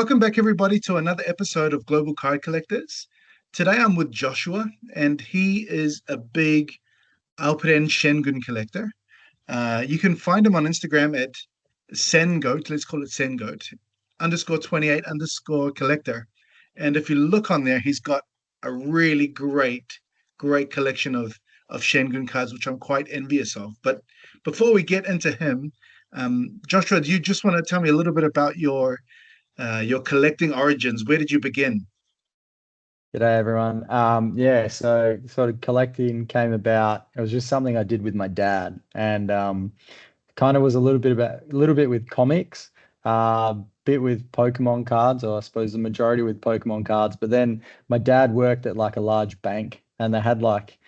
Welcome back, everybody, to another episode of Global Card Collectors. Today I'm with Joshua, and he is a big Alperen Şengün collector. You can find him on Instagram at Sengoat, let's call it Sengoat, underscore 28 underscore collector. And if you look on there, he's got a really great collection of Şengün cards, which I'm quite envious of. But before we get into him, Joshua, do you just want to tell me a little bit about your collecting origins? Where did you begin? G'day everyone. So sort of collecting came about. It was just something I did with my dad, and kind of was a little bit with comics, bit with Pokemon cards, or I suppose the majority with Pokemon cards. But then my dad worked at like a large bank, and they had like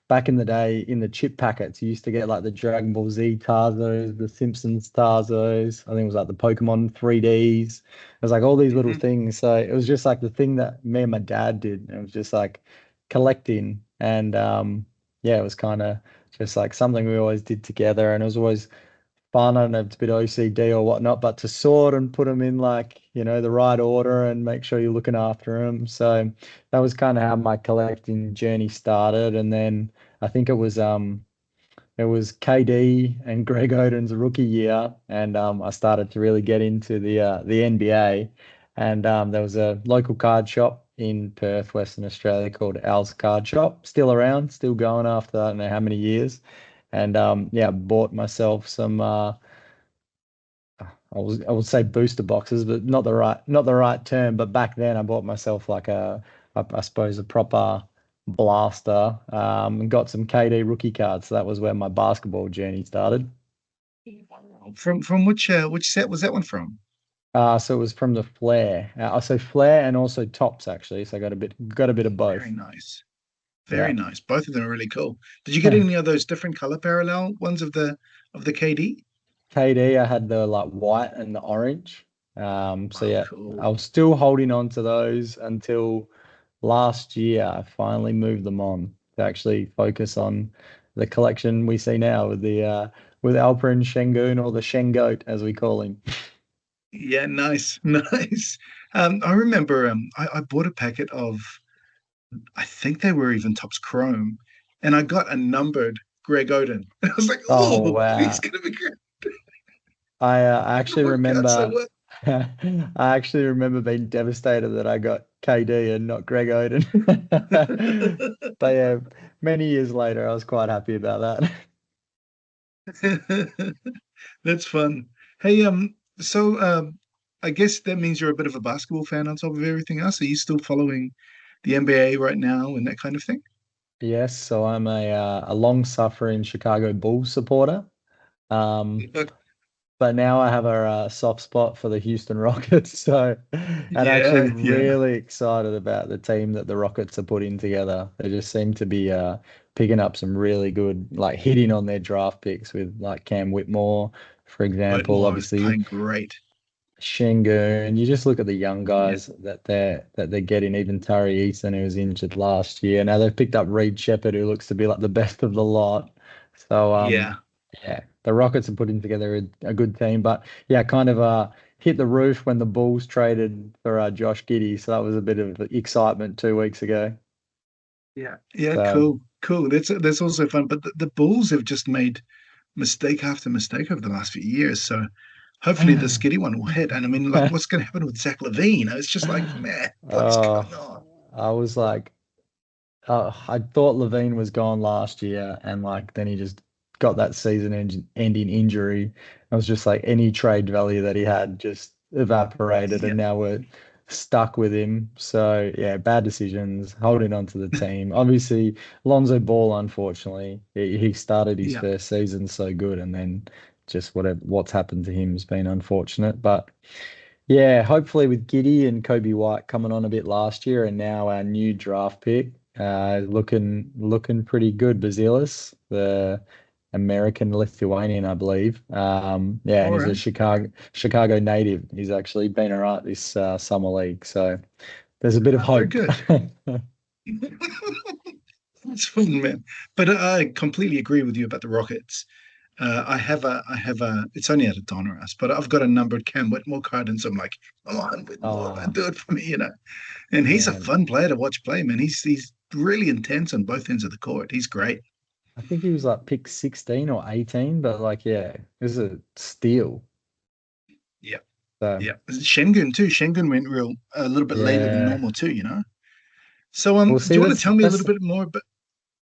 back in the day in the chip packets, you used to get like the Dragon Ball Z Tarzos, the Simpsons Tarzos. I think it was like the Pokemon 3Ds. It was like all these little Hmm. things. So it was just like the thing that me and my dad did. It was just like collecting. And yeah, it was kind of just like something we always did together. And it was always fun. I don't know if it's a bit OCD or whatnot, but to sort and put them in like, the right order and make sure you're looking after them. So that was kind of how my collecting journey started. And then I think it was KD and Greg Oden's rookie year, and I started to really get into the NBA. And there was a local card shop in Perth, Western Australia called Al's Card Shop, still around, still going after I don't know how many years. And yeah, bought myself some I would say booster boxes, but not the right term. But back then, I bought myself like I suppose a proper blaster, and got some KD rookie cards. So that was where my basketball journey started. From which set was that one from? So it was from the Flare. So Flare and also Tops actually. So I got a bit of Very both. nice. Very Yeah. nice. Both of them are really cool. Did you get any of those different color parallel ones of the KD? KD, I had the like white and the orange. So Oh, yeah, I cool. was still holding on to those until last year. I finally moved them on to actually focus on the collection we see now with Alperen Şengün, or the Şengoat as we call him. Yeah, nice, nice. I remember I bought a packet of, I think they were even Topps Chrome, and I got a numbered Greg Oden. And I was like, Oh oh, he's wow. gonna be great. I It actually worked out so remember well. I actually remember being devastated that I got KD and not Greg Oden. But yeah, many years later, I was quite happy about that. That's fun. Hey, I guess that means you're a bit of a basketball fan on top of everything else. Are you still following the NBA right now and that kind of thing? Yes, so I'm a long-suffering Chicago Bulls supporter. Um, but now I have a soft spot for the Houston Rockets. So, and actually Yeah, yeah. really excited about the team that the Rockets are putting together. They just seem to be picking up some really good, like hitting on their draft picks with like Cam Whitmore, for example. Whitmore is Obviously, playing great. Shingun. You just look at the young Yeah, guys that they're getting. Even Tari Eason, who was injured last year. Now they've picked up Reed Shepherd, who looks to be like the best of the lot. So yeah. yeah, the Rockets are putting together a good team. But yeah, kind of hit the roof when the Bulls traded for Josh Giddey. So that was a bit of excitement 2 weeks ago. Yeah. Yeah, So cool, cool. That's also fun. But the Bulls have just made mistake after mistake over the last few years. So hopefully the Skitty one will hit. And I mean, like, what's going to happen with Zach Levine? It's just like, man, what's uh, going on? I was like, I thought Levine was gone last year, and like then he just got that season-ending injury. I was just like any trade value that he had just evaporated, Yeah, and now we're stuck with him. So yeah, bad decisions, holding on to the team. Obviously, Lonzo Ball, unfortunately, he started his yeah, first season so good, and then just what's happened to him has been unfortunate. But yeah, hopefully with Giddy and Kobe White coming on a bit last year, and now our new draft pick, looking pretty good. Basilis, the American Lithuanian, I believe. Yeah, and all he's a right. Chicago native. He's actually been all right this summer league, so there's a bit of Very hope. good. It's fun, man. But I completely agree with you about the Rockets. I have a. It's only at a Donruss, but I've got a numbered Cam Whitmore card, and so I'm like, come on, Whitmore, man, Oh do it for me, you know. And he's a man, fun player to watch play, man. He's really intense on both ends of the court. He's great. I think he was like pick 16 or 18, but like yeah, it was a steal. Yeah, So yeah. Shengun too. Shengun went real a little bit later than yeah, normal too, you know. So we'll do see. you want to That's tell me a that's little bit more? But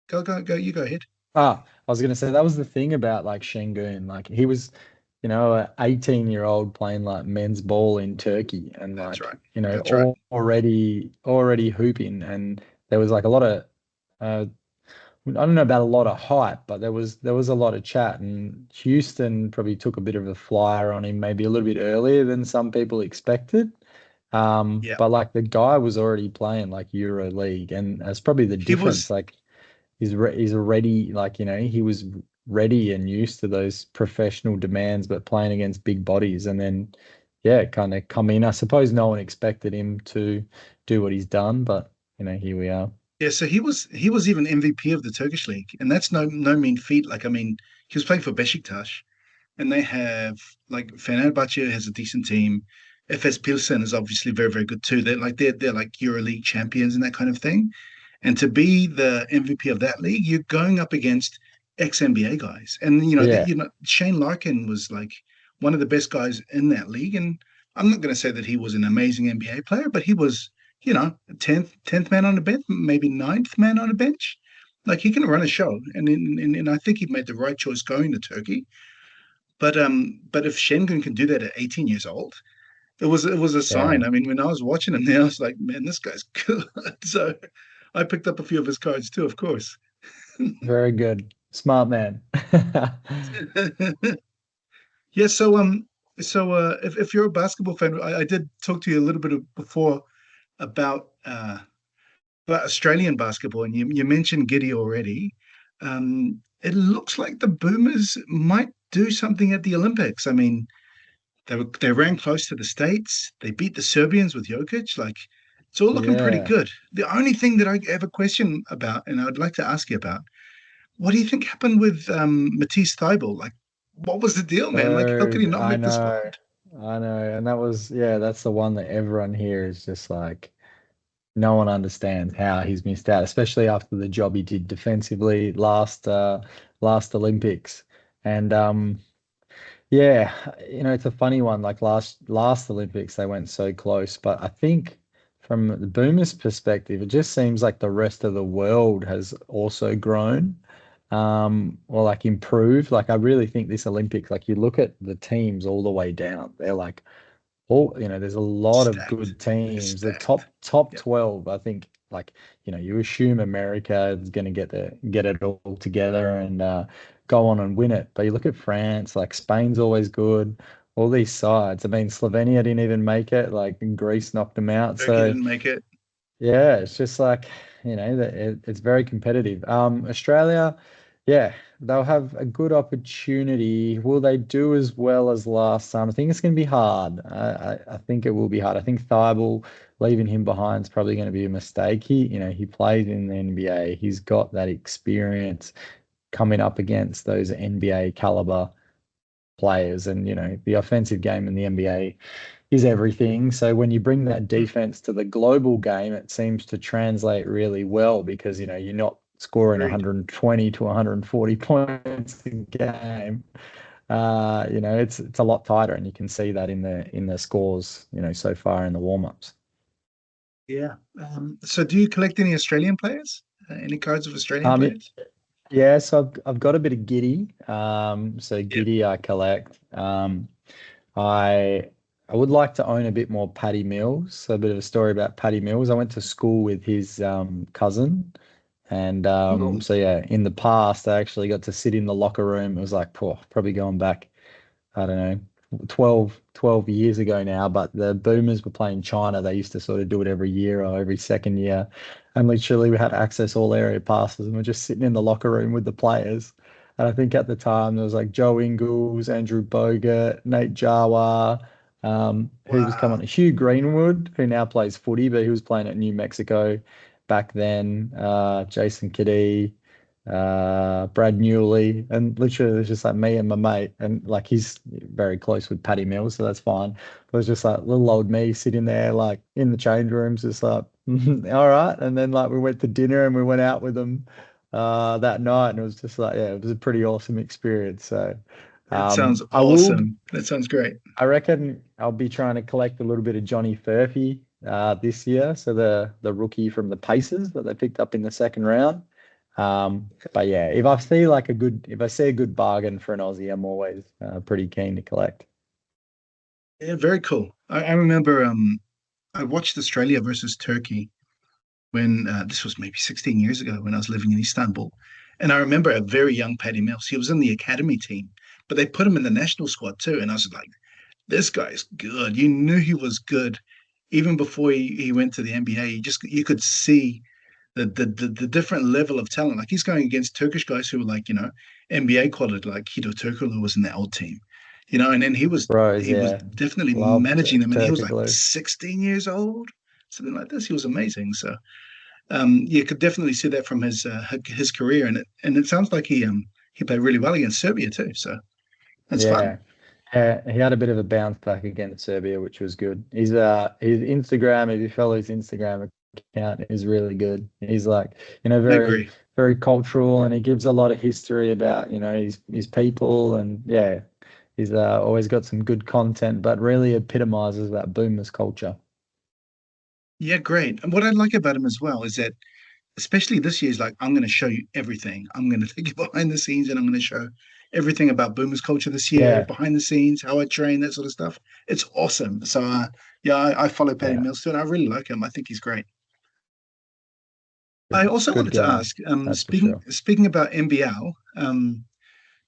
go. You go ahead. I was gonna say that was the thing about like Şengün. Like he was, a 18-year-old playing like men's ball in Turkey and That's like, right. That's right. already hooping. And there was like a lot of I don't know about a lot of hype, but there was a lot of chat, and Houston probably took a bit of a flyer on him, maybe a little bit earlier than some people expected. Yeah, But like the guy was already playing like Euro League, and that's probably the he difference. was. Like he's already like he was ready and used to those professional demands, but playing against big bodies, and then yeah, kind of come in. I suppose no one expected him to do what he's done, but here we are. Yeah, so he was even MVP of the Turkish league, and that's no mean feat. Like, I mean, he was playing for Besiktas, and they have like Fenerbahce has a decent team. FS Pilsen is obviously very very good too. They're like EuroLeague champions and that kind of thing. And to be the MVP of that league, you're going up against ex NBA guys, and Yeah, Shane Larkin was like one of the best guys in that league. And I'm not going to say that he was an amazing NBA player, but he was, 10th man on the bench, maybe ninth man on the bench. Like he can run a show, and I think he made the right choice going to Turkey. But if Shengun can do that at 18 years old, it was a sign. yeah. I mean, when I was watching him there, I was like, man, this guy's good. So I picked up a few of his cards too, of course. Very good. Smart man. Yeah. So if you're a basketball fan, I did talk to you a little bit before about Australian basketball, and you mentioned Giddy already. It looks like the Boomers might do something at the Olympics. I mean, they ran close to the States. They beat the Serbians with Jokic. Like it's all looking pretty Yeah. good. The only thing that I have a question about, and I'd like to ask you about, what do you think happened with Matisse Thybulle? Like, what was the deal, man? Like, how could So he not I make the know, squad? I know. And that was, yeah, that's the one that everyone here is just like, no one understands how he's missed out, especially after the job he did defensively last Olympics. And yeah, it's a funny one. Like last Olympics, they went so close, but I think from the Boomers' perspective, it just seems like the rest of the world has also grown, or like improved. Like I really think this Olympics, like you look at the teams all the way down, they're like there's a lot of Stacked. good They're teams. The top stacked. top Yep. 12, I think, like, you assume America is going to get it all together and go on and win it. But you look at France, like Spain's always good. All these sides. I mean, Slovenia didn't even make it. Like Greece knocked them out. Turkey So didn't make it. yeah, it's just like, it's very competitive. Australia, yeah, they'll have a good opportunity. Will they do as well as last time? I think it's going to be hard. I think it will be hard. I think Thibault leaving him behind is probably going to be a mistake. He played in the NBA. He's got that experience coming up against those NBA caliber players, and the offensive game in the NBA is everything. So when you bring that Mm. defense to the global game, it seems to translate really well because you're not scoring Agreed. 120 to 140 points a game. It's a lot tighter, and you can see that in the scores, so far in the warm-ups. Yeah. So do you collect any Australian players? Any cards of Australian Um, players? yeah, so I've got a bit of Giddy. So Yep. Giddy I collect. I I would like to own a bit more Paddy Mills. So a bit of a story about Paddy Mills. I went to school with his cousin, and Cool. so yeah, in the past I actually got to sit in the locker room. It was like, probably going back, I don't know, 12 years ago now. But the Boomers were playing China. They used to sort of do it every year or every second year, and literally we had access all area passes, and we're just sitting in the locker room with the players. And I think at the time there was like Joe Ingles, Andrew Bogut, Nate Jawa, who was coming, Wow. Hugh Greenwood, who now plays footy, but he was playing at New Mexico back then. Jason Kiddee, Brad Newley, and literally it was just like me and my mate, and like he's very close with Paddy Mills, so that's fine. But it was just like little old me sitting there, like in the change rooms, just like, all right. And then like we went to dinner and we went out with them that night, and it was just like, yeah, it was a pretty awesome experience. So That sounds I will. awesome. That sounds great. I reckon I'll be trying to collect a little bit of Johnny Furphy this year. So the rookie from the Pacers that they picked up in the second round. But yeah, if I see a good bargain for an Aussie, I'm always pretty keen to collect. Yeah, very cool. I remember I watched Australia versus Turkey when this was maybe 16 years ago when I was living in Istanbul. And I remember a very young Paddy Mills. He was in the academy team, but they put him in the national squad too. And I was like, this guy's good. You knew he was good even before he went to the NBA. You could see the different level of talent. Like he's going against Turkish guys who were like, NBA quality, like Hito Turkoglu was in the old team, and then he was Bros, he was yeah, definitely loved managing them, and he was like Turkoglu. 16 years old, something like this. He was amazing. So you could definitely see that from his career, and it sounds like he played really well against Serbia too. So that's fun. Yeah. Yeah, he had a bit of a bounce back against Serbia, which was good. His Instagram, if you follow his Instagram account, is really good. He's like, I very agree. very cultural, and he gives a lot of history about, his people, and yeah, he's always got some good content, but really epitomizes that boomers culture. Yeah, great. And what I like about him as well is that especially this year, is like, I'm going to show you everything. I'm going to take you behind the scenes and I'm going to show everything about Boomers culture this year, Yeah, behind the scenes, how I train, that sort of stuff. It's awesome. So, yeah, I follow Paddy yeah, Mills too, and I really like him. I think he's great. I also good wanted to guy, ask, that's for speaking sure. speaking about NBL,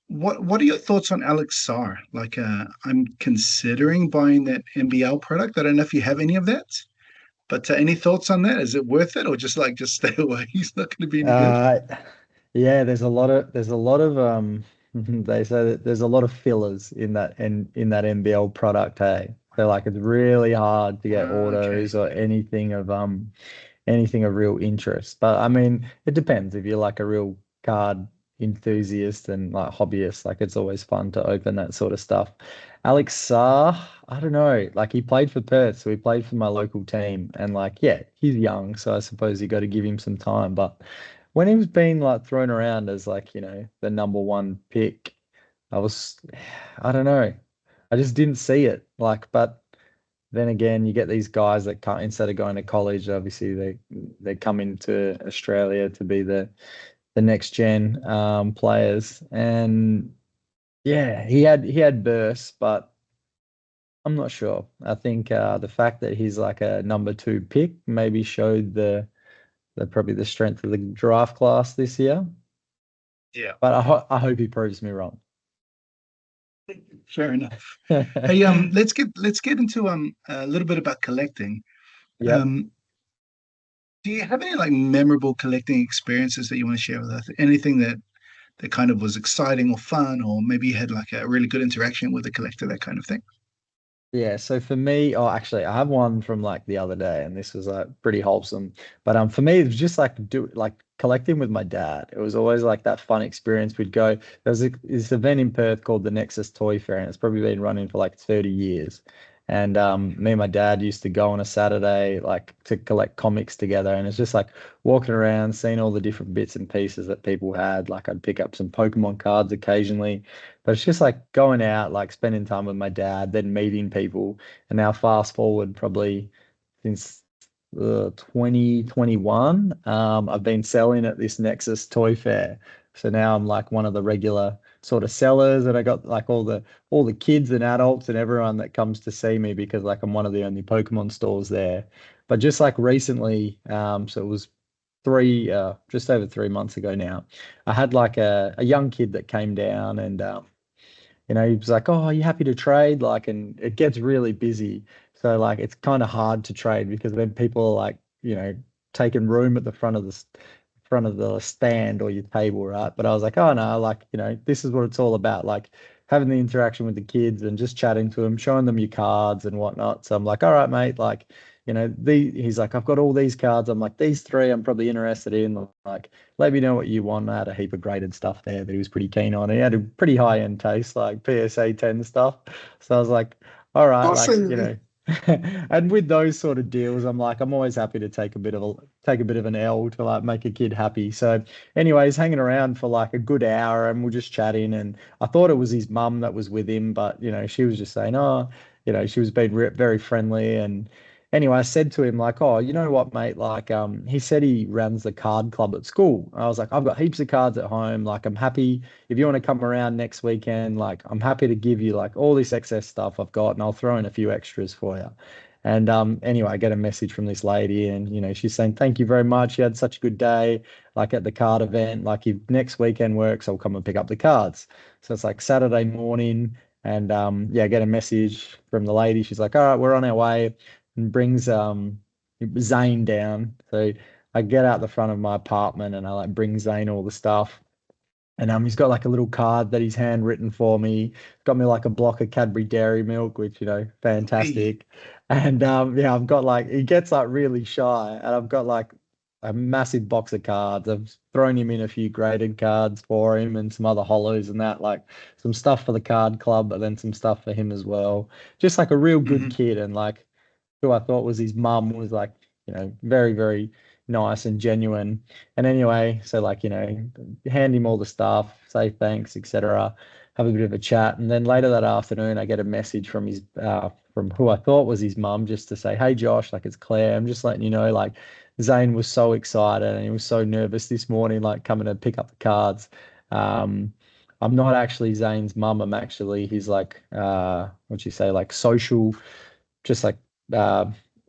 what are your thoughts on Alex Sarr? Like, I'm considering buying that NBL product. I don't know if you have any of that, but any thoughts on that? Is it worth it, or just stay away? He's not going to be any good. Uh, yeah, there's a lot of they say that there's a lot of fillers in that NBL product, hey. So like it's really hard to get Okay. autos or anything of real interest. But I mean, it depends. If you're like a real card enthusiast and like hobbyist, like it's always fun to open that sort of stuff. Alex Sarr, I don't know. Like he played for Perth, so he played for my local team, and like yeah, he's young, so I suppose you got to give him some time. But when he was being like thrown around as like, the number one pick, I was, I don't know. I just didn't see it. Like, but then again, you get these guys that come instead of going to college, obviously they come into Australia to be the next gen players. And yeah, he had bursts, but I'm not sure. I think the fact that he's like a number two pick maybe showed the probably the strength of the draft class this year. Yeah. But I hope he proves me wrong. Fair enough. Hey, let's get into a little bit about collecting. Yep. Um, do you have any like memorable collecting experiences that you want to share with us? Anything that kind of was exciting or fun, or maybe you had like a really good interaction with a collector, that kind of thing? Yeah, so for me, oh, actually, I have one from like the other day, and this was like pretty wholesome. But for me, it was just like collecting with my dad. It was always like that fun experience. We'd go. This event in Perth called the Nexus Toy Fair, and it's probably been running for like 30 years. And me and my dad used to go on a Saturday like to collect comics together, and it's just like walking around, seeing all the different bits and pieces that people had. Like I'd pick up some Pokemon cards occasionally, but it's just like going out, like spending time with my dad, then meeting people. And now fast forward probably since 2021, I've been selling at this Nexus Toy Fair. So now I'm like one of the regular sort of sellers, and I got like all the kids and adults and everyone that comes to see me because like I'm one of the only Pokemon stores there. But just like recently, so it was just over 3 months ago now, I had like a young kid that came down, and he was like, "Oh, are you happy to trade?" Like, and it gets really busy. So like it's kind of hard to trade because then people are like, taking room at the front of the stand or your table, right? But I was like, "Oh no, like, this is what it's all about. Like having the interaction with the kids and just chatting to them, showing them your cards and whatnot." So I'm like, "All right, mate, like he's like, I've got all these cards. I'm like, these three I'm probably interested in. Like, let me know what you want. I had a heap of graded stuff there that he was pretty keen on. He had a pretty high end taste, like PSA 10 stuff. So I was like, all right, like, Awesome. and with those sort of deals, I'm always happy to take a bit of an L to like make a kid happy. So anyways, hanging around for like a good hour and we're just chatting, and I thought it was his mum that was with him, but she was just saying, oh, she was being very friendly. And anyway, I said to him like, oh, you know what, mate? Like, he said he runs the card club at school. I was like, I've got heaps of cards at home. Like, I'm happy if you want to come around next weekend. Like, I'm happy to give you like all this excess stuff I've got, and I'll throw in a few extras for you. And anyway, I get a message from this lady, and she's saying, thank you very much. You had such a good day, like at the card event. Like, if next weekend works, I'll come and pick up the cards. So it's like Saturday morning, and yeah, I get a message from the lady. She's like, all right, we're on our way, and brings Zane down. So I get out the front of my apartment, and I like bring Zane all the stuff. And he's got like a little card that he's handwritten for me. Got me like a block of Cadbury Dairy Milk, which, Hey. fantastic. And yeah, I've got like he gets like really shy, and I've got like a massive box of cards. I've thrown him in a few graded cards for him and some other hollows and that, like some stuff for the card club, but then some stuff for him as well. Just like a real good Mhm. kid, and like who I thought was his mum was like, very, very nice and genuine. And anyway, so like, hand him all the stuff, say thanks, etc. Have a bit of a chat. And then later that afternoon, I get a message from his from who I thought was his mum, just to say, hey Josh, like it's Claire. I'm just letting you know, like Zane was so excited and he was so nervous this morning, like coming to pick up the cards. Um, I'm not actually Zane's mum. I'm actually his like what'd you say, like social, just like uh,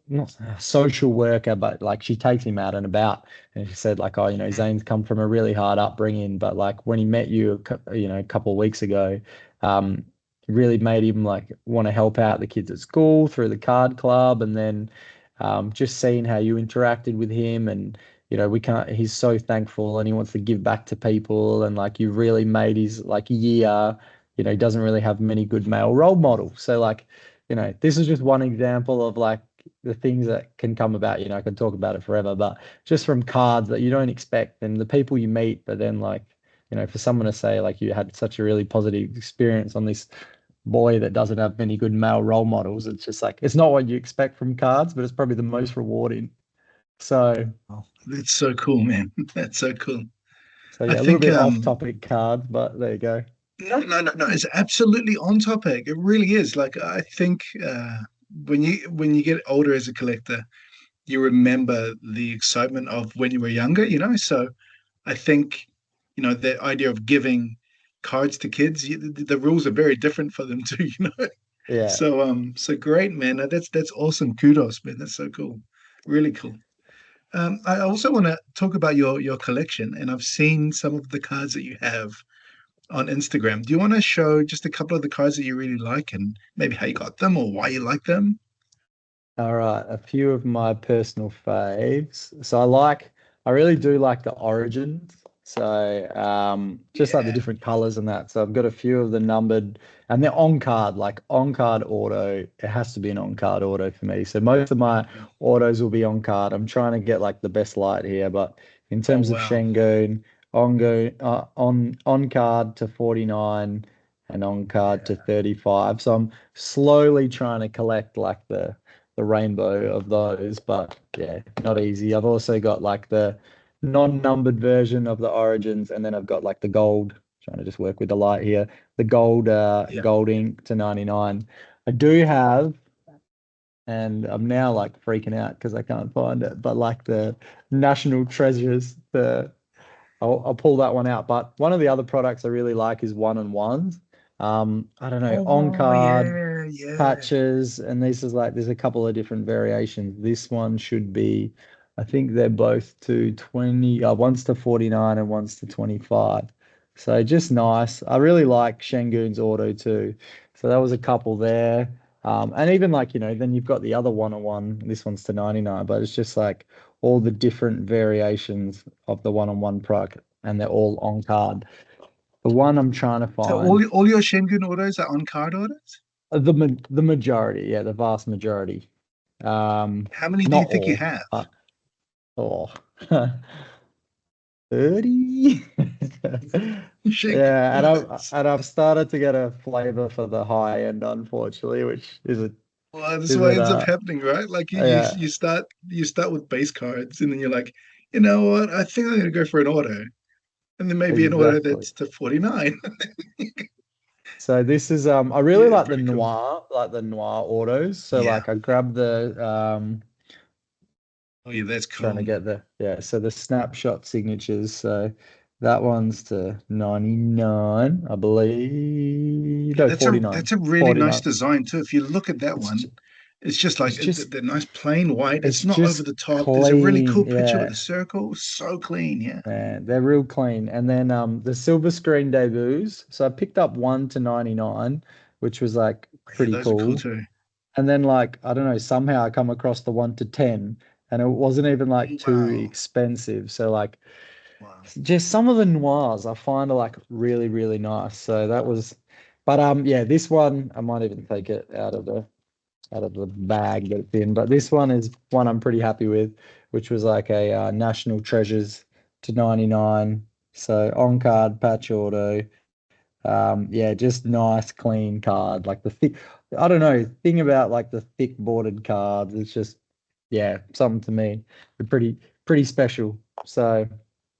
not a social worker, but like she takes him out and about. And she said like, oh, Mhm. Zane's come from a really hard upbringing, but like when he met you, a couple of weeks ago, it really made him like want to help out the kids at school through the card club, and then just seeing how you interacted with him, and we can't. He's so thankful, and he wants to give back to people, and like you really made his like year. He doesn't really have many good male role models, so like this is just one example of like the things that can come about. I could talk about it forever, but just from cards that you don't expect and the people you meet, but then like, for someone to say like you had such a really positive experience on this boy that doesn't have many good male role models, it's just like it's not what you expect from cards, but it's probably the most rewarding. So, Oh, that's so cool, man. That's so cool. so I yeah, a little think bit off topic cards, but there you go. no, it's absolutely on topic. It really is. Like I think when you get older as a collector, you remember the excitement of when you were younger, So I think, the idea of giving cards to kids, the rules are very different for them too, Yeah. So great, man. That's awesome. Kudos, man. That's so cool. Really cool. I also want to talk about your collection, and I've seen some of the cards that you have on Instagram. Do you want to show just a couple of the cards that you really like, and maybe how you got them or why you like them? All right, a few of my personal faves. So I really do like the origins. So just like the Yeah. different colors and that. So I've got a few of the numbered, and they're on card, like on card auto. It has to be an on card auto for me. So most of my autos will be on card. I'm trying to get like the best light here, but in Oh terms of wow. Shengun, on card to 49 and on card to Yeah. 35. So I'm slowly trying to collect like the rainbow of those, but yeah, not easy. I've also got like the non-numbered version of the Origins, and then I've got like the gold, trying to just work with the light here, the Yeah. gold ink to 99. I do have, and I'm now like freaking out because I can't find it, but like the National Treasures, I'll pull that one out. But one of the other products I really like is one and ones. I don't know, on Oh card yeah, yeah. patches, and this is like there's a couple of different variations. This one should be, I think they're both to 20, one's to 49 and one's to 25. So just nice. I really like Shengun's auto too. So that was a couple there. And even like, then you've got the other one on one. This one's to 99, but it's just like all the different variations of the one on one product, and they're all on card. The one I'm trying to So find, all your Shingun orders are on card orders? the majority, yeah, the vast majority. How many do you Not think you all. have? Oh, 30. Shingun Yeah, cards. and I've started to get a flavor for the high end, unfortunately, which Well, that's what isn't ends up happening, right? Like yeah, you start with base cards, and then you're like, you know what? I think I'm gonna go for an auto, and then maybe an auto exactly. that's to 49. So this is I really Yeah, like pretty cool. the noir autos. So Yeah. like I grabbed the Oh yeah, that's trying to cool. get the yeah, so the snapshot signatures. So that one's to 99, I believe. Yeah, No, 49. that's a really nice 49. design too. If you look at that It's one, it's just like it's just the nice plain white. It's it's not over just the top. There's a really clean. cool picture with Yeah. the circle. So clean. Yeah. Man, they're real clean. And then the silver screen debuts. So I picked up one to 99, which was like Yeah, pretty those are cool cool. too. And then like I don't know, somehow I come across the 1 to 10 and it wasn't even like too Wow. expensive. So like Wow. just some of the noirs I find are like really, really nice. So that was but yeah, this one I might even take it out of the bag that it's in. But this one is one I'm pretty happy with, which was like a National Treasures to 99. So on card patch auto. Yeah, just nice, clean card. Like the thick, I don't know, thing about like the thick bordered cards. It's just, yeah, something to me. Pretty special. So,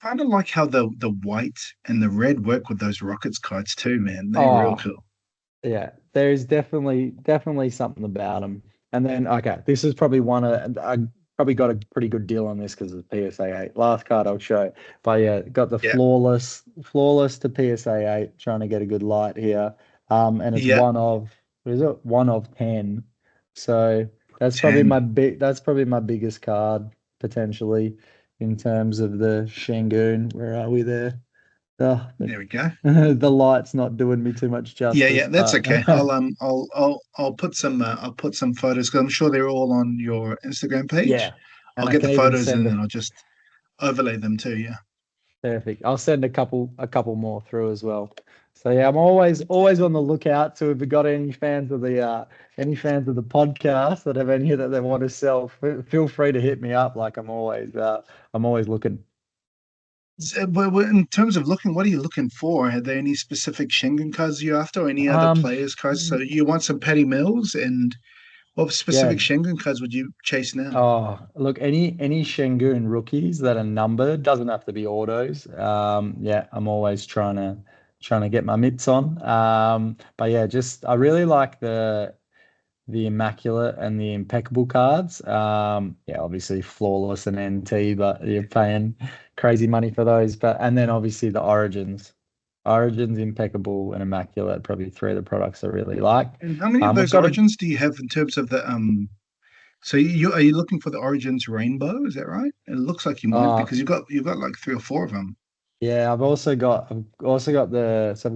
Kind of like how the white and the red work with those Rockets cards too, man. They're real oh, cool. yeah, there's definitely something about them. And then okay, this is probably one of I probably got a pretty good deal on this because of PSA 8. Last card I'll show. But yeah, got the Yeah. flawless to PSA 8, trying to get a good light here. And it's Yeah. one of what is it? One of 10. So 10. that's probably my biggest card potentially in terms of the Shingun. Where are we there? Oh, There we go. the light's not doing me too much Yeah, justice, yeah, that's but okay. I'll put some photos because I'm sure they're all on your Instagram page. yeah. I'll And I get the can even photos send and a then I'll just overlay them too. Yeah. perfect. I'll send a couple more through as well. So yeah, I'm always on the lookout. So if you got any fans of the podcast that have any that they want to sell, feel free to hit me up. Like I'm always looking. But in terms of looking, what are you looking for? Are there any specific Shingun cards you're after or any other Um, players' cards? So you want some Petty Mills and what specific yeah. Shingun cards would you chase now? Oh, look, any Shengun rookies that are numbered doesn't have to be autos. Yeah, I'm always trying to get my mitts on. But yeah, just I really like the immaculate and the impeccable cards. Yeah, obviously flawless and NT, but you're paying crazy money for those. But and then obviously the origins. Origins, impeccable, and immaculate, probably three of the products I really like. And how many of I've those got a origins do you have in terms of the so you are you looking for the Origins Rainbow? Is that right? It looks like you might uh because you've got like three or four of them. yeah, I've also got I've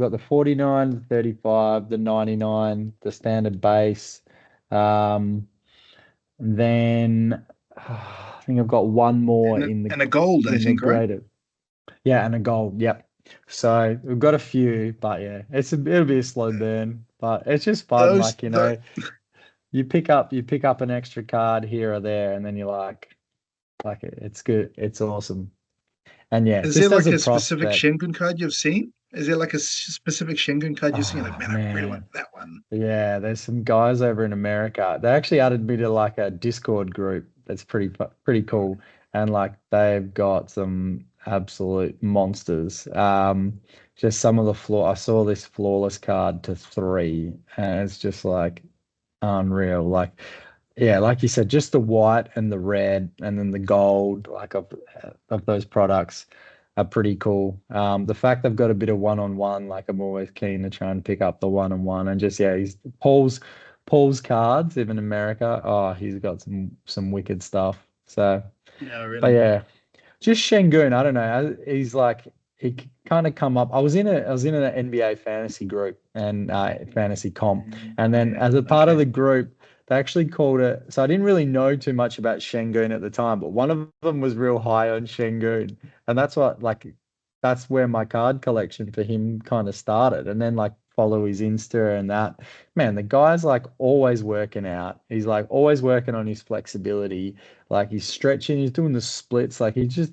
got the 49, the 35, the 99, the standard base. Um, then I think I've got one more And a gold, I in the think, right? graded. Yeah, and a gold. Yep. So we've got a few, but yeah, it'll be a slow burn, but it's just fun. Those Like, you the know, you pick up an extra card here or there, and then you're like it's good. It's awesome. And yeah, is there just as like a a specific prospect. Shingun card you've seen? Is there like a specific Shingun card you've seen? Like, Oh man, I really want man. that one. Yeah, there's some guys over in America. They actually added me to like a Discord group that's pretty cool. And like they've got some absolute monsters. Just some of the flaw I saw this flawless card to 3, and it's just like unreal. Like yeah, like you said, just the white and the red and then the gold, like of those products are pretty cool. The fact they've got a bit of one-on-one, like I'm always keen to try and pick up the one-on-one and just yeah, he's Paul's cards, even America. Oh, he's got some wicked stuff. So, No, but really. yeah, just Shengun. I don't know. He's like he kind of come up. I was in an NBA fantasy group and fantasy comp, and then as a part of Okay. the group, they actually called it. So I didn't really know too much about Shengun at the time, but one of them was real high on Shengun, and that's where my card collection for him kind of started. And then like follow his Insta and that. Man, the guy's like always working out. He's like always working on his flexibility. Like he's stretching, he's doing the splits. Like he's just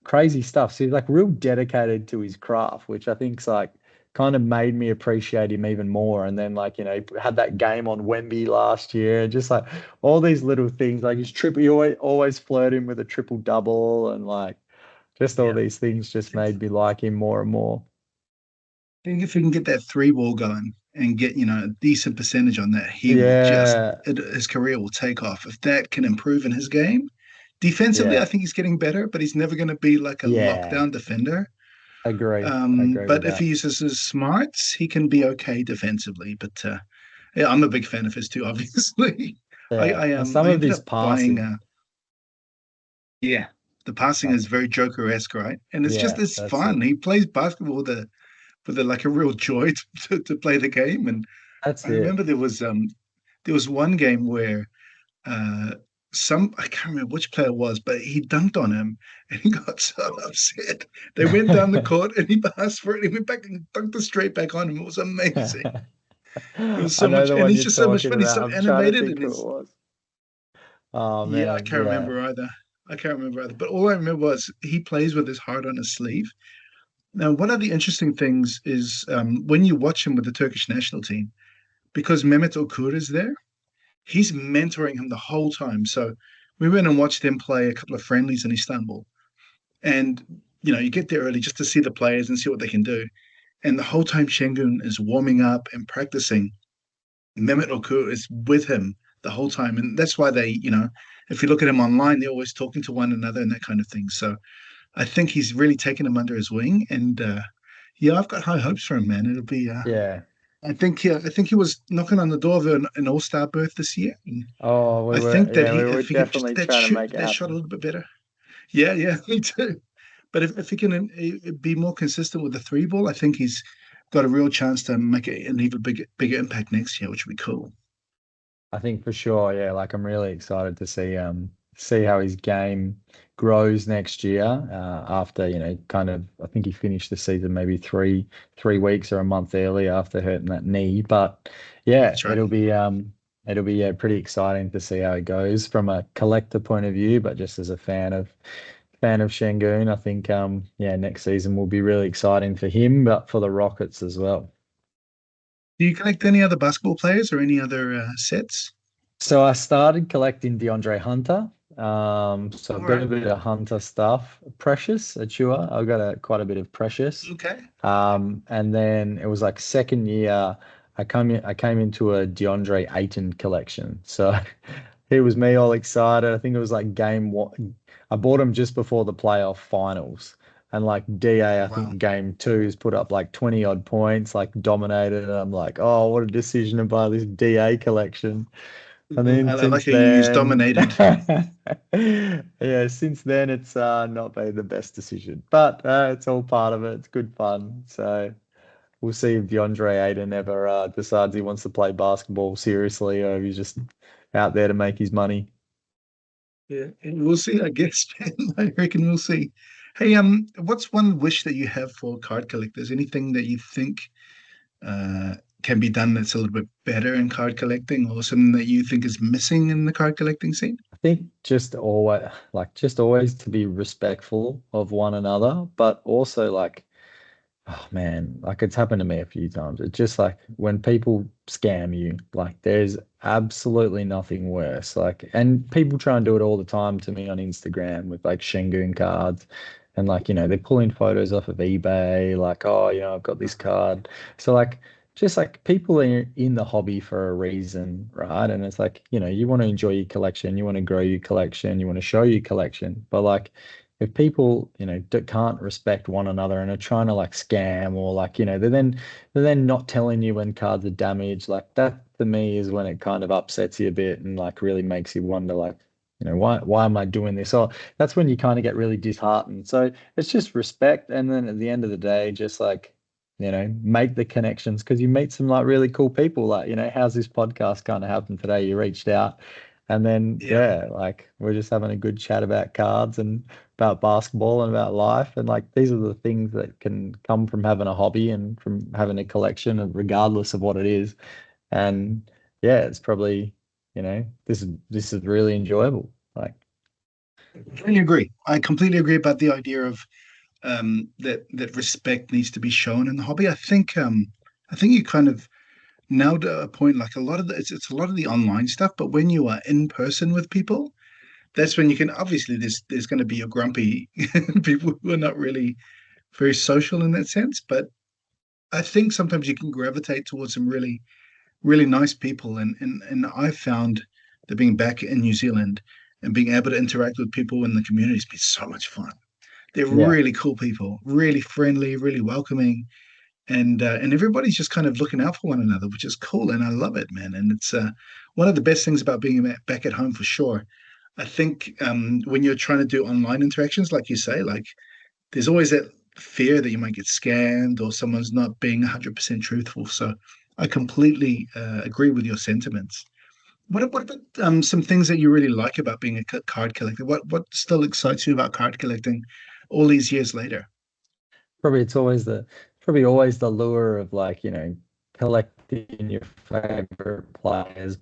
crazy stuff. So he's like real dedicated to his craft, which I think's like kind of made me appreciate him even more. And then like, he had that game on Wemby last year, just like all these little things, like his triple, he always flirting with a triple double, and like just all Yeah. these things just made me like him more and more. I think if he can get that three ball going and get, a decent percentage on that, he will Yeah, his career will take off. If that can improve in his game, defensively, I yeah, think he's getting better, but he's never going to be like a yeah. lockdown defender. Agree with But if that. he uses his smarts, he can be okay defensively. But yeah, I'm a big fan of his too, obviously. I Yeah. I And um some I of ended his up buying passing, yeah, the passing like, is very Joker-esque, right? And yeah, it's that's it. fun. He plays basketball with a like a real joy to play the game. And That's I it. remember there was one game where uh I can't remember which player it was, but he dunked on him and he got so upset. They went down the court and he passed for it. He went back and dunked it straight back on him. It was amazing. It was I so know much, the and one he's you're just so much talking fun. He's about. so I'm trying to animated think and who it he's was. Oh yeah, I man, can't yeah. remember either. I can't remember either. But all I remember was he plays with his heart on his sleeve. Now, one of the interesting things is when you watch him with the Turkish national team, because Mehmet Okur is there, he's mentoring him the whole time. So we went and watched them play a couple of friendlies in Istanbul. And, you get there early just to see the players and see what they can do. And the whole time Şengün is warming up and practicing, Mehmet Okur is with him the whole time. And that's why if you look at him online, they're always talking to one another and that kind of thing. So I think he's really taken him under his wing. And yeah, I've got high hopes for him, man. It'll be, Yeah. I think he was knocking on the door of an all-star berth this year. And Oh, I think that we were if he could just definitely trying to make it that shot a happen. little bit better. Yeah, yeah, me too. But if he can be more consistent with the three ball, I think he's got a real chance to make an even bigger impact next year, which would be cool. I think for sure, yeah. Like I'm really excited to see how his game grows next year. After, kind of I think he finished the season maybe three weeks or a month early after hurting that knee. But yeah, That's right. it'll be yeah, pretty exciting to see how it goes from a collector point of view, but just as a fan of Şengün, I think yeah, next season will be really exciting for him, but for the Rockets as well. Do you collect any other basketball players or any other sets? So I started collecting DeAndre Hunter. So All I've got a right. bit of Hunter stuff. Precious, Achua. I've got quite a bit of Precious. Okay. And then it was like second year, I came into a DeAndre Ayton collection. So it was me all excited. I think it was like game one. I bought him just before the playoff finals. And like DA, I Wow. think game two has put up like 20 odd points, like dominated. And I'm like, oh, what a decision to buy this DA collection. And then I like since how you use then, dominated. yeah, since then it's not been the best decision, but it's all part of it. It's good fun. So we'll see if DeAndre Ayton ever decides he wants to play basketball seriously, or if he's just out there to make his money. Yeah, and we'll see, I guess. I reckon we'll see. Hey, what's one wish that you have for card collectors? Anything that you think uh can be done that's a little bit better in card collecting, or something that you think is missing in the card collecting scene? I think just always to be respectful of one another, but also like, oh man, like it's happened to me a few times. It's just like when people scam you, like there's absolutely nothing worse. Like, and people try and do it all the time to me on Instagram with like Shingun cards. And like, they're pulling photos off of eBay, like, oh, I've got this card. So like, just like people are in the hobby for a reason, right? And it's like, you want to enjoy your collection, you want to grow your collection, you want to show your collection. But like, if people can't respect one another and are trying to like scam, or like they're then not telling you when cards are damaged, like that to me is when it kind of upsets you a bit and like really makes you wonder, like, why am I doing this? Or that's when you kind of get really disheartened. So it's just respect, and then at the end of the day, just like, make the connections, because you meet some like really cool people. Like, how's this podcast kind of happened today? You reached out, and then Yeah. yeah, like we're just having a good chat about cards and about basketball and about life. And like these are the things that can come from having a hobby and from having a collection, and regardless of what it is. And yeah, it's probably, this is really enjoyable. Like, I agree. I completely agree about the idea of that respect needs to be shown in the hobby. I think you kind of nailed a point. Like a lot of it's a lot of the online stuff, but when you are in person with people, that's when you can obviously there's going to be your grumpy people who are not really very social in that sense. But I think sometimes you can gravitate towards some really nice people, and I found that being back in New Zealand and being able to interact with people in the community has been so much fun. They're yeah, really cool people, really friendly, really welcoming, and everybody's just kind of looking out for one another, which is cool, and I love it, man. And it's one of the best things about being back at home for sure. I think when you're trying to do online interactions, like you say, like there's always that fear that you might get scammed or someone's not being 100% truthful. So I completely agree with your sentiments. What about some things that you really like about being a card collector? What still excites you about card collecting all these years later? probably probably always the lure of like, collecting your favorite players,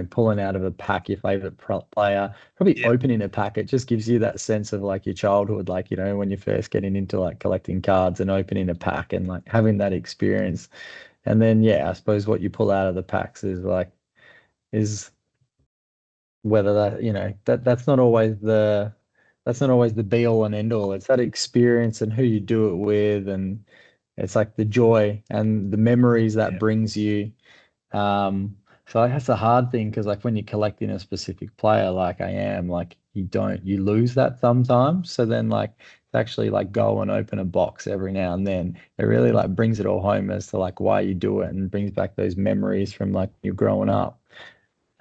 pulling out of a pack your favorite player, probably Yeah, opening a pack. It just gives you that sense of like your childhood, like, when you're first getting into like collecting cards and opening a pack and like having that experience. And then, yeah, I suppose what you pull out of the packs is whether that, that's not always the be all and end all. It's that experience and who you do it with, and it's like the joy and the memories that yeah, brings you. So like, that's a hard thing because like when you're collecting a specific player, like I am, like you lose that sometimes. So then like to actually like go and open a box every now and then, it really like brings it all home as to like why you do it and brings back those memories from like you growing up.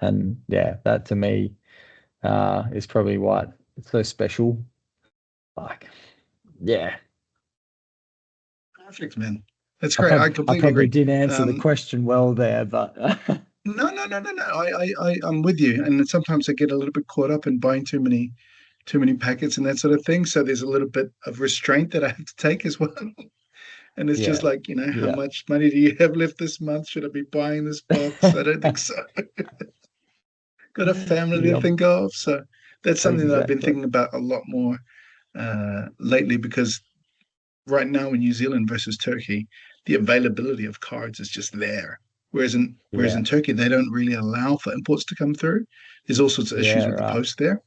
And yeah, that to me is probably what it's so special. Like, yeah, perfect, man. That's I great. I probably I completely probably agree. didn't answer the Um, question well there, but no, no, no, no, no. I'm with you. And sometimes I get a little bit caught up in buying too many packets and that sort of thing. So there's a little bit of restraint that I have to take as well. And it's just yeah, like, how yeah, much money do you have left this month? Should I be buying this box? I don't think so. Got a family to yep, think of. So that's something that I've been exactly. thinking about a lot more lately because right now in New Zealand versus Turkey, the availability of cards is just there. Whereas in Yeah, Turkey, they don't really allow for imports to come through. There's all sorts of yeah, issues with the right. post there.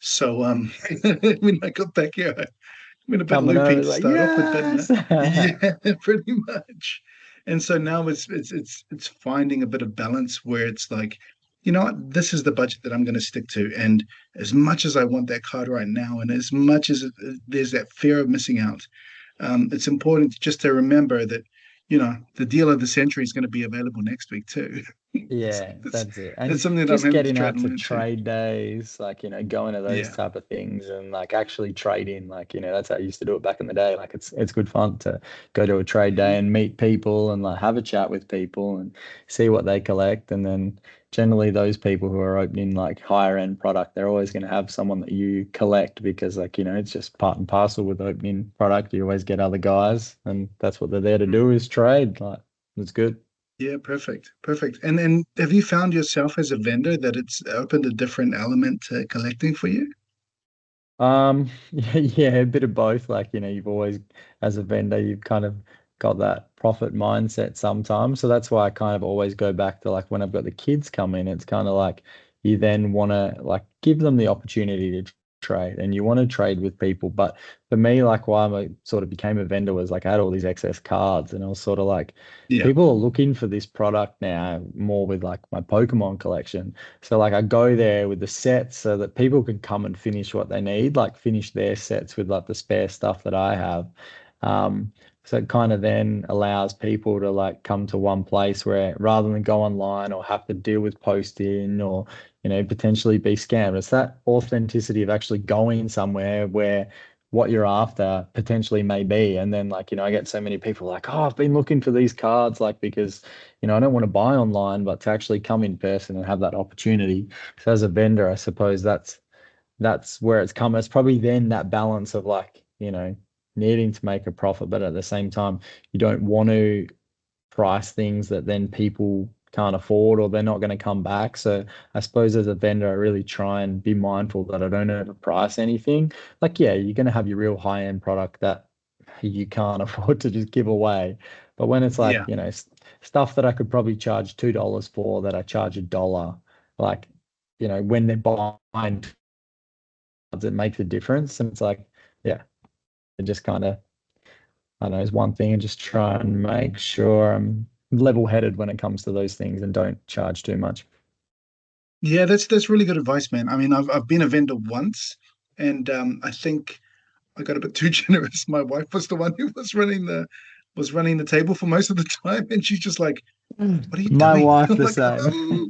So when I got back here, I been a bit Coming loopy over to like start off with, but yes. yeah, pretty much. And so now it's finding a bit of balance where it's like, you know what, this is the budget that I'm going to stick to. And as much as I want that card right now, and as much as there's that fear of missing out, it's important just to remember that, the deal of the century is going to be available next week too. Yeah, that's, that's it. that's And something that I'm just having to getting try out to to learn too. trade days, like, going to those Yeah. type of things and like actually trading, like, that's how I used to do it back in the day. Like it's good fun to go to a trade day Mhm. and meet people and like have a chat with people and see what they collect. And then generally those people who are opening like higher end product, they're always going to have someone that you collect because like, it's just part and parcel with opening product. You always get other guys and that's what they're there to do is trade. Like it's good. Yeah, perfect. Perfect. And have you found yourself as a vendor that it's opened a different element to collecting for you? yeah, yeah, a bit of both. Like, you've always, as a vendor, you've kind of got that profit mindset sometimes. So that's why I kind of always go back to like when I've got the kids come in, it's kind of like you then want to like give them the opportunity to trade and you want to trade with people. But for me, like why I sort of became a vendor was like I had all these excess cards and I was sort of like, Yeah. people are looking for this product now more with like my Pokemon collection. So like I go there with the sets so that people can come and finish what they need, like finish their sets with like the spare stuff that I have. Um, so it kind of then allows people to like come to one place where rather than go online or have to deal with posting or, potentially be scammed. It's that authenticity of actually going somewhere where what you're after potentially may be. And then like, I get so many people like, oh, I've been looking for these cards, like because I don't want to buy online, but to actually come in person and have that opportunity. So as a vendor, I suppose that's where it's come. It's probably then that balance of like, needing to make a profit, but at the same time, you don't want to price things that then people can't afford or they're not going to come back. So I suppose as a vendor, I really try and be mindful that I don't overprice anything. Like, yeah, you're going to have your real high-end product that you can't afford to just give away. But when it's like, Yeah. stuff that I could probably charge $2 for that I charge $1, like, when they're buying, it makes a difference. And it's like, yeah, it just kind of, I don't know, is one thing, and just try and make sure I'm level-headed when it comes to those things and don't charge too much. Yeah, that's really good advice, man. I mean, I've been a vendor once, and I think I got a bit too generous. My wife was the one who was running the table for most of the time, and she's just like, "What are you My doing?" wife I'm the like, same.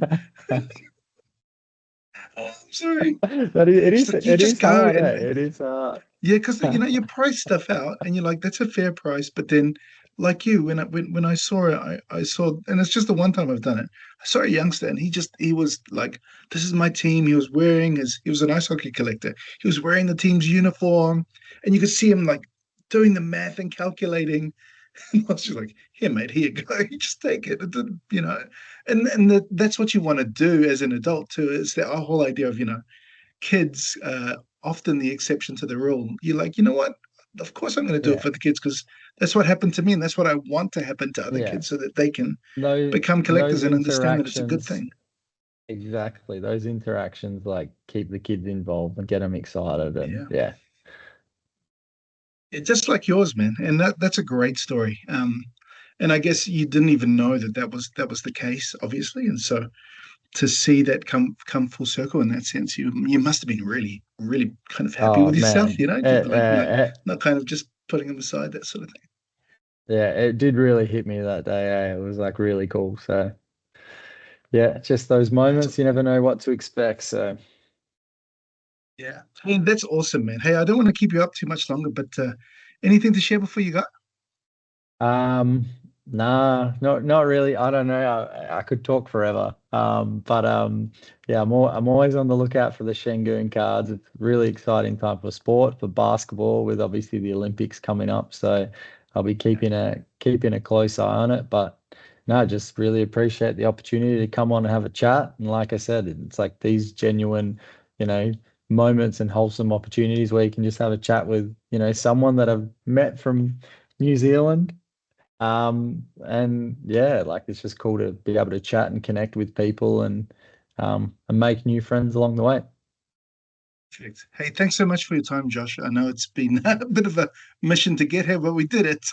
I'm sorry." But it She's is like, "You it just is go," hard, and eh? It is hard. yeah, because you price stuff out, and you're like, "That's a fair price," but then, like you, when I saw it, I saw, and it's just the one time I've done it. I saw a youngster, and he was like, "This is my team." He was an ice hockey collector. He was wearing the team's uniform, and you could see him like doing the math and calculating. And I was just like, "Here, mate, here you go. You just take it." It didn't, that's what you want to do as an adult too. Is the whole idea of kids often the exception to the rule. You're like, you know what? Of course, I'm going to do it Yeah, for the kids because that's what happened to me, and that's what I want to happen to other yeah. kids, so that they can become Those collectors and understand that it's a good interactions, thing. exactly. Those interactions like keep the kids involved and get them excited, and Yeah, yeah. just like yours, man. And that's a great story. And I guess you didn't even know that was the case, obviously, and so to see that come full circle in that sense, you must have been really, really kind of happy Oh with yourself, man, like not kind of just putting them aside, that sort of thing. yeah, it did really hit me that day. It was like really cool. So yeah, just those That's moments, you never know what to expect. So Yeah. Hey, that's awesome, man. Hey, I don't want to keep you up too much longer, but anything to share before you go? nah, not really. I don't know. I could talk forever. But yeah, I'm always on the lookout for the Shingun cards. It's a really exciting time for sport, for basketball, with obviously the Olympics coming up. So I'll be keeping a close eye on it. But no, just really appreciate the opportunity to come on and have a chat. And like I said, it's like these genuine, you know, moments and wholesome opportunities where you can just have a chat with, someone that I've met from New Zealand, and yeah, like it's just cool to be able to chat and connect with people and make new friends along the way. Perfect. Hey, thanks so much for your time, Josh. I know it's been a bit of a mission to get here, but we did it.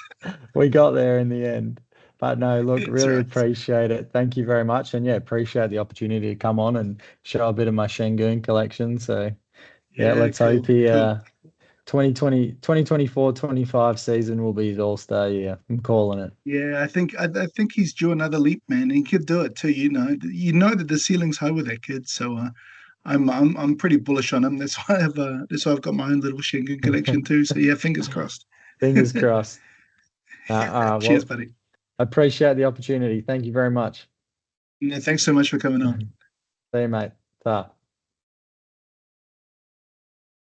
We got there in the end. But no, look, That's really right. appreciate it. Thank you very much. And yeah, appreciate the opportunity to come on and show a bit of my Shengun collection. So yeah, Yeah, let's hope cool, he cool. 2024-25 season will be his all-star year. I'm calling it. Yeah, I think he's due another leap, man. And he could do it too. You know that the ceiling's high with that kid. So I'm pretty bullish on him. That's why I've got my own little Shingun collection too. So yeah, fingers crossed. Fingers crossed. Cheers, Well, buddy. I appreciate the opportunity. Thank you very much. Yeah, thanks so much for coming on. See you, mate. Ta.